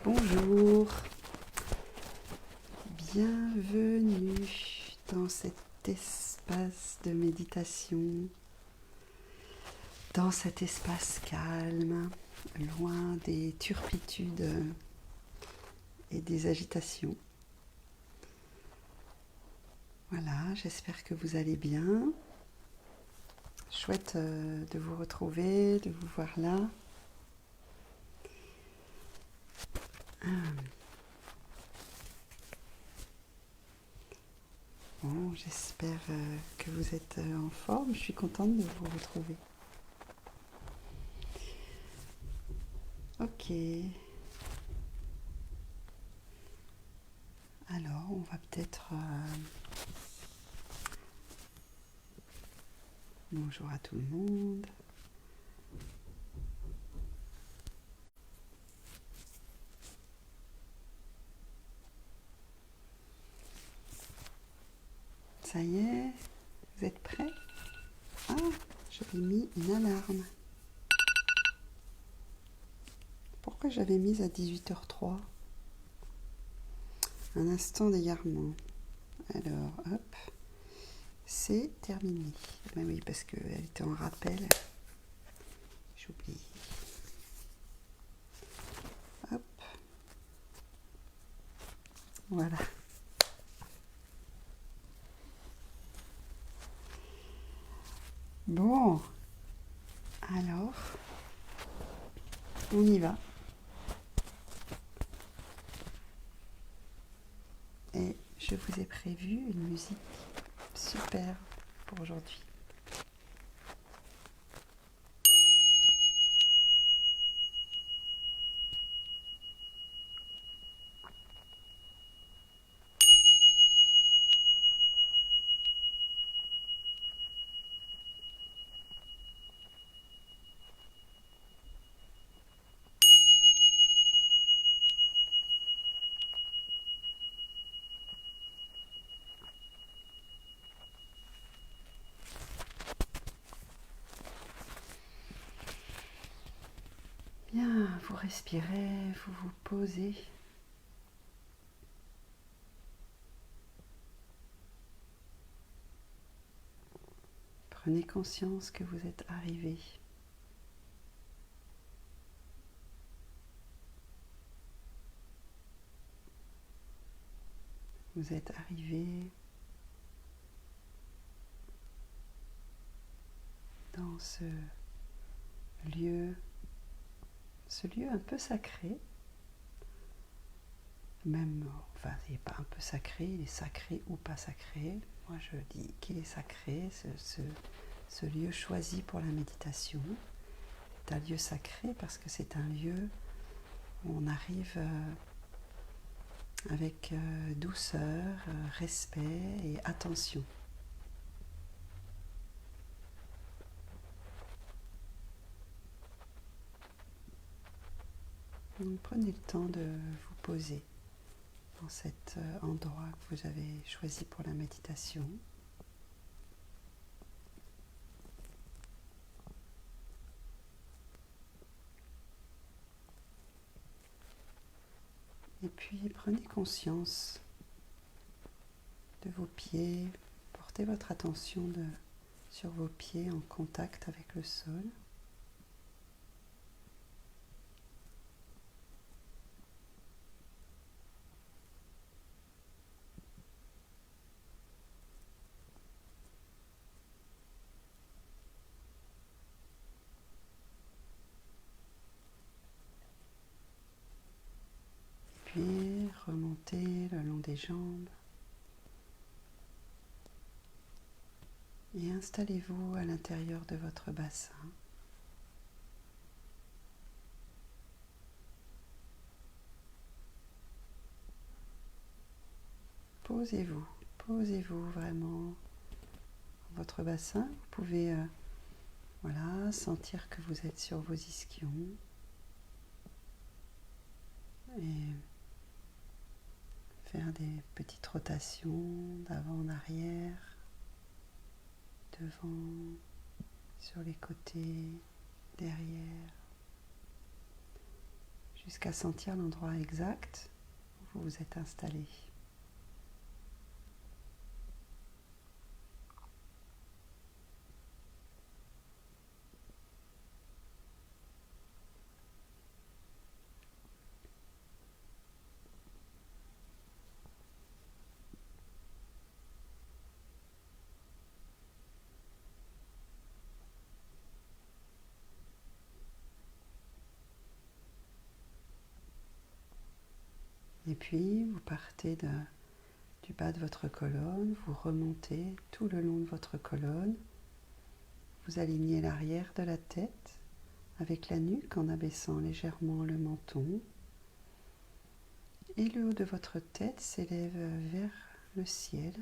Bonjour, bienvenue dans cet espace de méditation, dans cet espace calme, loin des turpitudes et des agitations. Voilà, j'espère que vous allez bien. Chouette de vous retrouver, de vous voir là. Bon, j'espère que vous êtes en forme. Je suis contente de vous retrouver. Ok. Alors, on va peut-être... Bonjour à tout le monde. Ça y est, vous êtes prêts? Ah, j'avais mis une alarme. Pourquoi j'avais mise à 18h03? Un instant d'égarement. Alors, hop, c'est terminé. Ben oui, parce qu'elle était en rappel. J'oublie. Hop. Voilà. Bon, alors, on y va. Et je vous ai prévu une musique super pour aujourd'hui. Bien, vous respirez, vous vous posez. Prenez conscience que vous êtes arrivé. Vous êtes arrivé dans ce lieu un peu sacré. Même, enfin, il n'est pas un peu sacré, il est sacré ou pas sacré. Moi, je dis qu'il est sacré, ce lieu choisi pour la méditation. C'est un lieu sacré parce que c'est un lieu où on arrive avec douceur, respect et attention. Donc, prenez le temps de vous poser dans cet endroit que vous avez choisi pour la méditation. Et puis prenez conscience de vos pieds, portez votre attention sur vos pieds en contact avec le sol. Puis remontez le long des jambes et installez-vous à l'intérieur de votre bassin. Posez-vous vraiment dans votre bassin. Vous pouvez voilà, sentir que vous êtes sur vos ischions et faire des petites rotations d'avant en arrière, devant, sur les côtés, derrière, jusqu'à sentir l'endroit exact où vous vous êtes installé. Et puis, vous partez du bas de votre colonne, vous remontez tout le long de votre colonne, vous alignez l'arrière de la tête avec la nuque en abaissant légèrement le menton, et le haut de votre tête s'élève vers le ciel.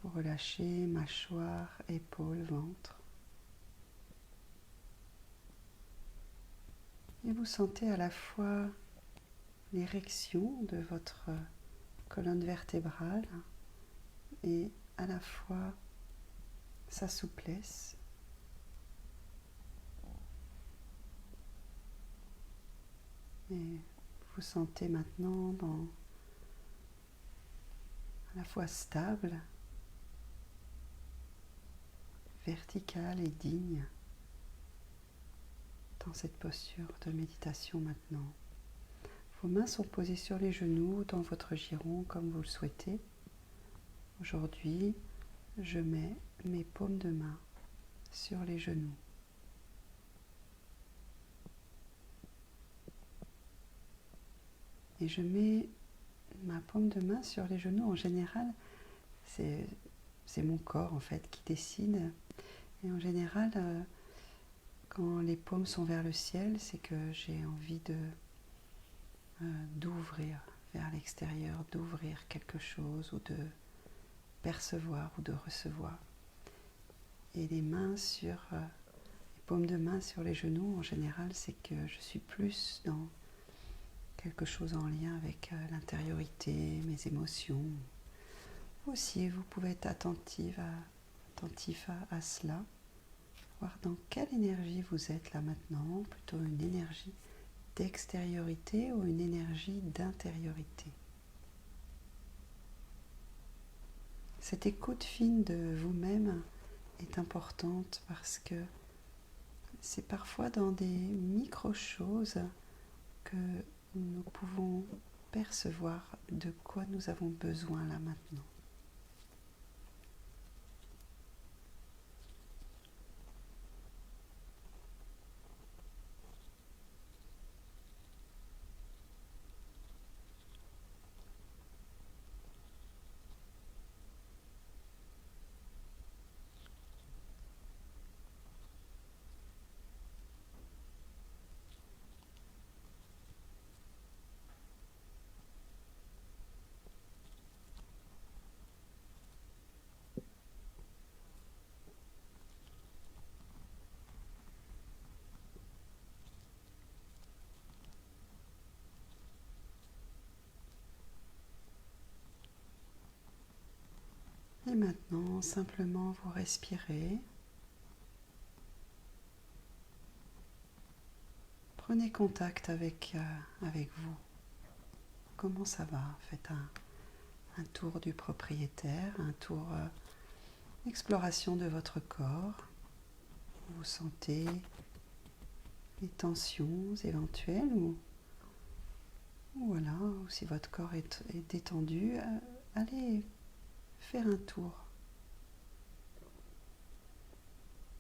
Vous relâchez mâchoire, épaules, ventre. Et vous sentez à la fois l'érection de votre colonne vertébrale et à la fois sa souplesse. Et vous sentez maintenant à la fois stable, verticale et digne dans cette posture de méditation maintenant. Vos mains sont posées sur les genoux dans votre giron comme vous le souhaitez. Aujourd'hui, je mets mes paumes de main sur les genoux. Et je mets ma paume de main sur les genoux. En général, c'est mon corps en fait qui décide. Et en général, quand les paumes sont vers le ciel, c'est que j'ai envie d'ouvrir vers l'extérieur, d'ouvrir quelque chose ou de percevoir ou de recevoir. Et les paumes de main sur les genoux, en général, c'est que je suis plus dans quelque chose en lien avec l'intériorité, mes émotions. Aussi, vous pouvez être attentif à cela, voir dans quelle énergie vous êtes là maintenant, plutôt une énergie d'extériorité ou une énergie d'intériorité. Cette écoute fine de vous-même est importante parce que c'est parfois dans des micro-choses que nous pouvons percevoir de quoi nous avons besoin là maintenant. Et maintenant, simplement vous respirez. Prenez contact avec vous. Comment ça va? Faites un tour du propriétaire, un tour d'exploration de votre corps. Vous sentez les tensions éventuelles ou voilà, ou si votre corps est détendu, allez faire un tour.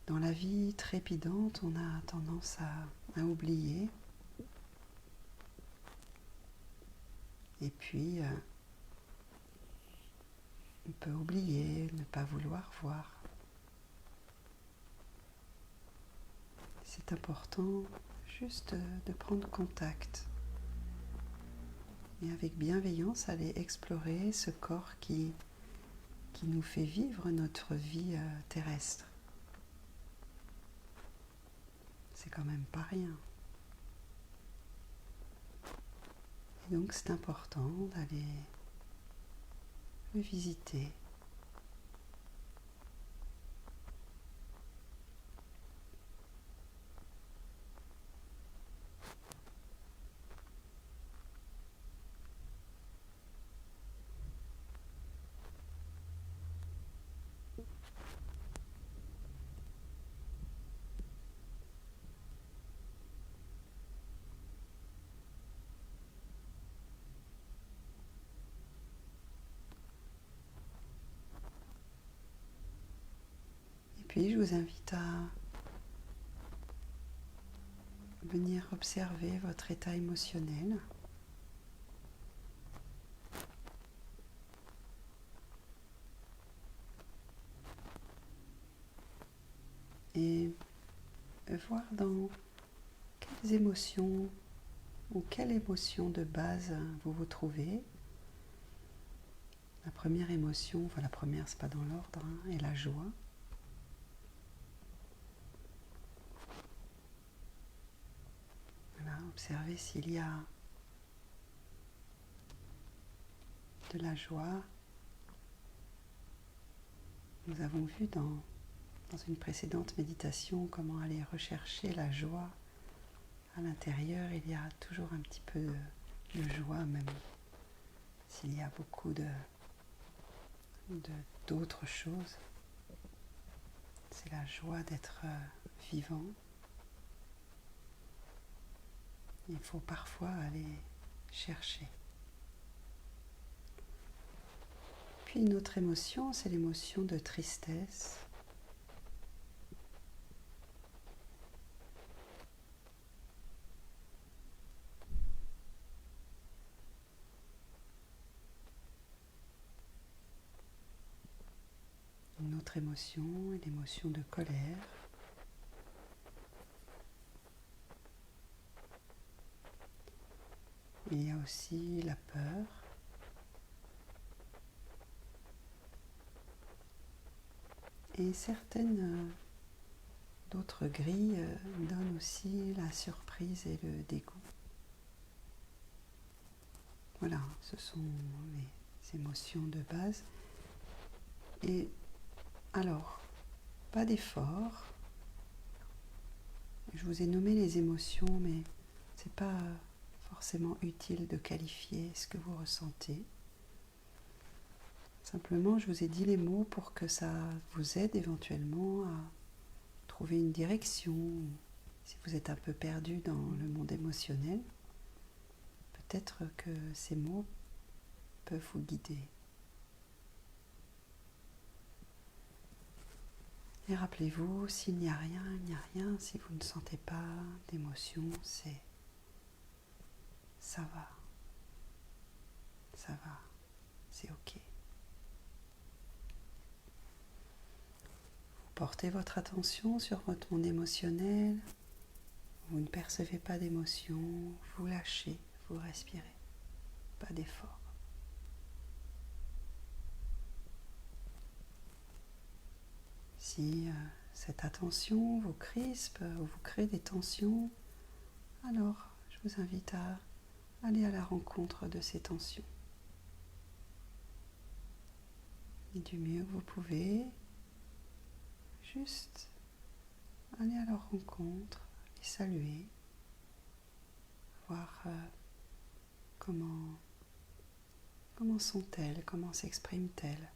Dans la vie trépidante, on a tendance à oublier. Et puis, on peut oublier, ne pas vouloir voir. C'est important juste de prendre contact et avec bienveillance aller explorer ce corps qui nous fait vivre notre vie terrestre. C'est quand même pas rien. Et donc c'est important d'aller le visiter. puis, je vous invite à venir observer votre état émotionnel. Et voir dans quelles émotions ou quelle émotion de base vous vous trouvez. La première émotion, enfin la première, c'est pas dans l'ordre, est la joie. Voilà, observez s'il y a de la joie. Nous avons vu dans une précédente méditation comment aller rechercher la joie à l'intérieur. Il y a toujours un petit peu de joie, même s'il y a beaucoup d'autres choses. C'est la joie d'être vivant. Il faut parfois aller chercher. Puis une autre émotion, c'est l'émotion de tristesse. Une autre émotion est l'émotion de colère. Il y a aussi la peur. Et certaines d'autres grilles donnent aussi la surprise et le dégoût. Voilà, ce sont les émotions de base. Et alors, pas d'effort. Je vous ai nommé les émotions, mais c'est pas forcément utile de qualifier ce que vous ressentez. Simplement, je vous ai dit les mots pour que ça vous aide éventuellement à trouver une direction. Si vous êtes un peu perdu dans le monde émotionnel, peut-être que ces mots peuvent vous guider. Et rappelez-vous, s'il n'y a rien, il n'y a rien. Si vous ne sentez pas d'émotion, ça va. Ça va. C'est ok. Vous portez votre attention sur votre monde émotionnel. Vous ne percevez pas d'émotion. Vous lâchez, vous respirez. Pas d'effort. Si cette attention vous crispe ou vous crée des tensions, alors je vous invite à aller à la rencontre de ces tensions. Et du mieux que vous pouvez, juste aller à leur rencontre, les saluer, voir comment sont-elles, comment s'expriment-elles.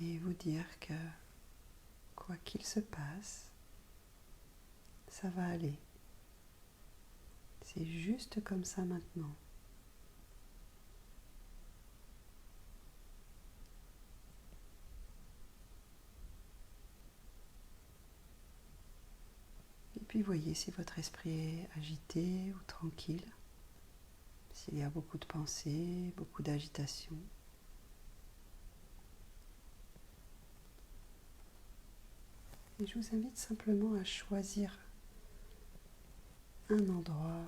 Et vous dire que quoi qu'il se passe, ça va aller. C'est juste comme ça maintenant. Et puis voyez si votre esprit est agité ou tranquille, s'il y a beaucoup de pensées, beaucoup d'agitation. Et je vous invite simplement à choisir un endroit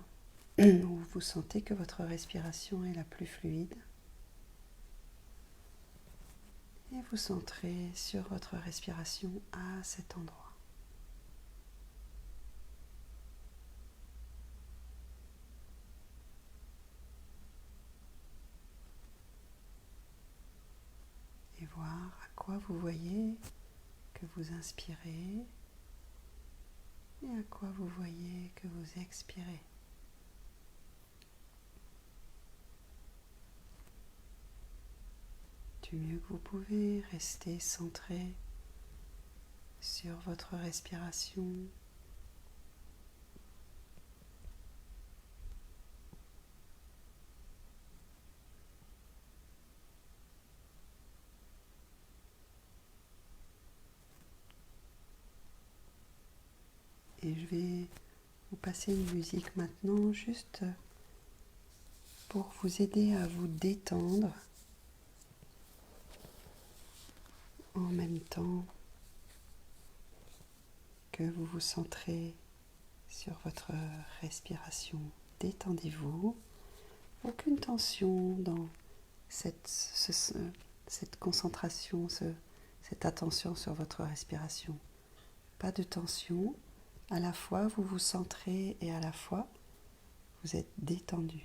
où vous sentez que votre respiration est la plus fluide. Et vous centrez sur votre respiration à cet endroit. Et voir à quoi vous voyez que vous inspirez et à quoi vous voyez que vous expirez. Du mieux que vous pouvez, restez centré sur votre respiration. je vais vous passer une musique maintenant, juste pour vous aider à vous détendre en même temps que vous vous centrez sur votre respiration. Détendez-vous, aucune tension dans cette concentration, cette attention sur votre respiration. Pas de tension, à la fois vous vous centrez et à la fois vous êtes détendu.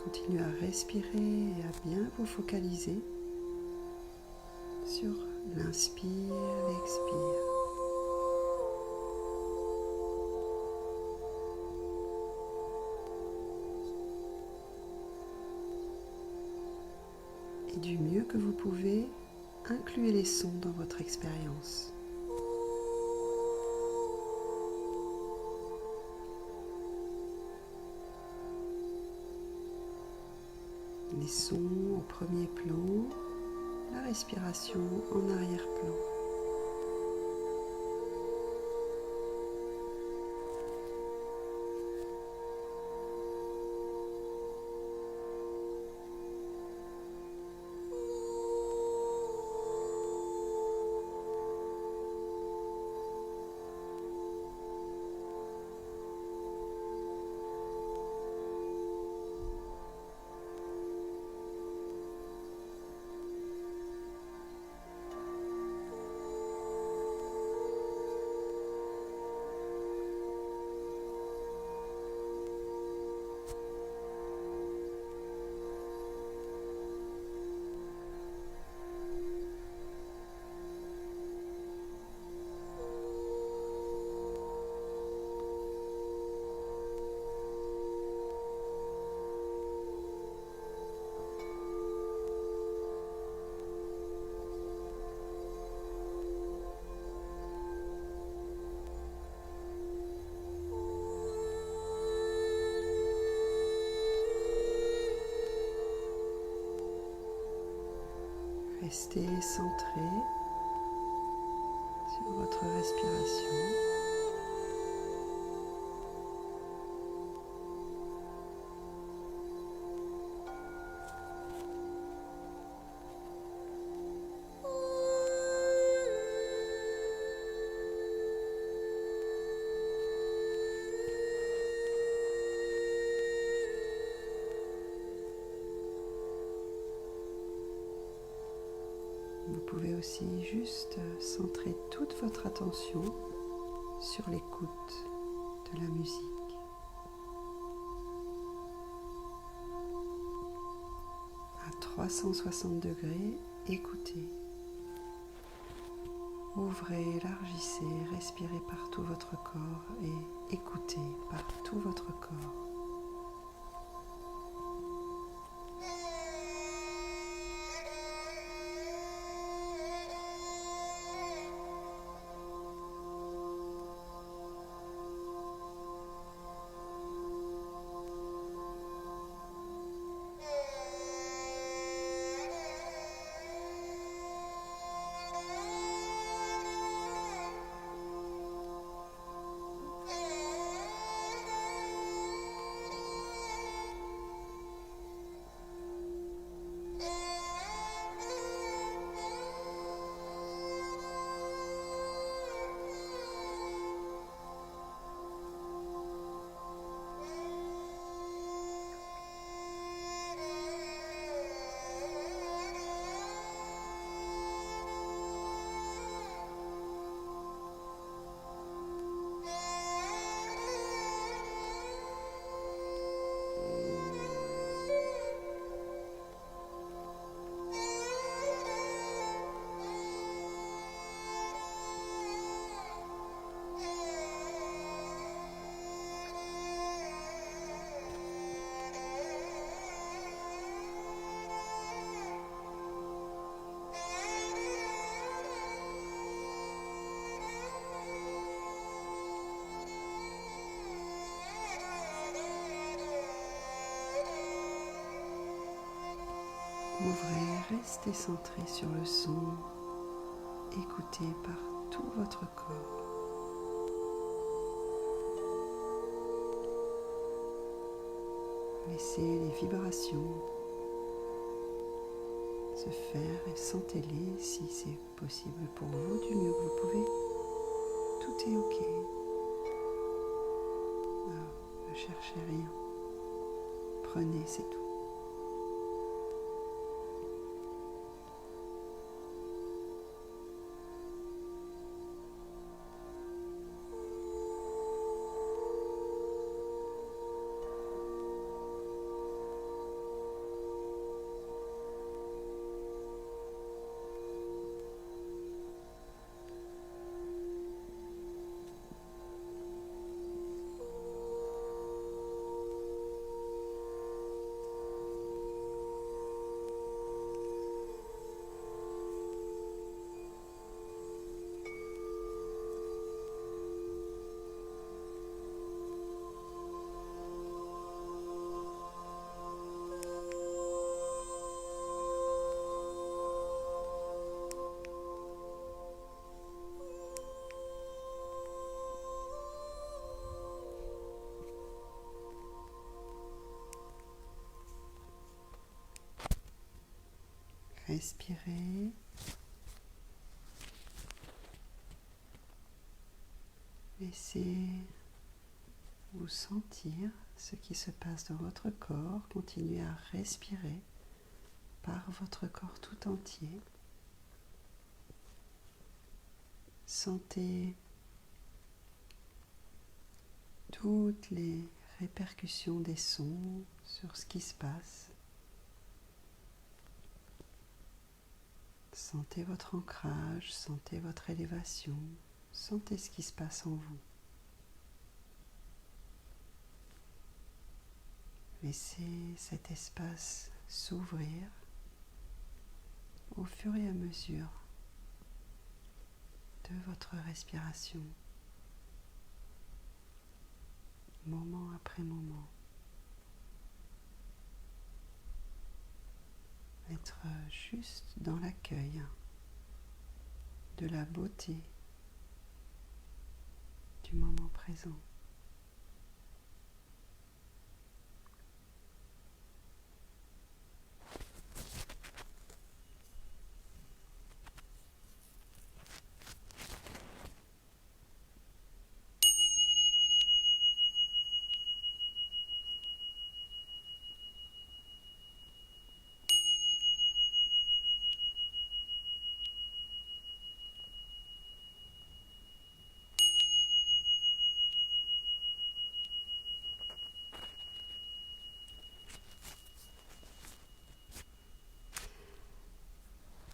Continuez à respirer et à bien vous focaliser sur l'inspire, l'expire. Et du mieux que vous pouvez, incluez les sons dans votre expérience. Les sons au premier plan, la respiration en arrière-plan. Restez centré sur votre respiration. Vous pouvez aussi juste centrer toute votre attention sur l'écoute de la musique. À 360 degrés, écoutez. Ouvrez, élargissez, respirez par tout votre corps et écoutez par tout votre corps. Ouvrez, restez centré sur le son, écoutez par tout votre corps. Laissez les vibrations se faire et sentez-les si c'est possible pour vous du mieux que vous pouvez. Tout est ok. Ne cherchez rien. Prenez, c'est tout. Respirez. Laissez vous sentir ce qui se passe dans votre corps. Continuez à respirer par votre corps tout entier. Sentez toutes les répercussions des sons sur ce qui se passe. Sentez votre ancrage, sentez votre élévation, sentez ce qui se passe en vous. Laissez cet espace s'ouvrir au fur et à mesure de votre respiration, moment après moment. Être juste dans l'accueil de la beauté du moment présent.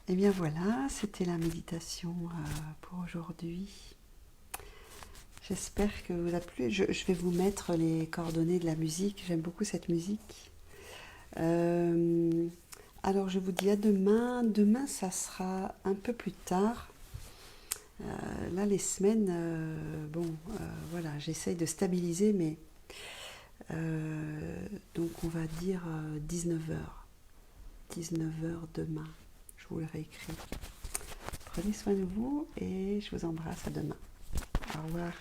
Et bien voilà, c'était la méditation pour aujourd'hui. J'espère que vous a plu. Je vais vous mettre les coordonnées de la musique. J'aime beaucoup cette musique. Alors je vous dis à demain. Demain, ça sera un peu plus tard. Là, les semaines, voilà, j'essaye de stabiliser, mais donc on va dire 19h. 19h demain. Je vous le réécris. Prenez soin de vous et je vous embrasse à demain. Au revoir.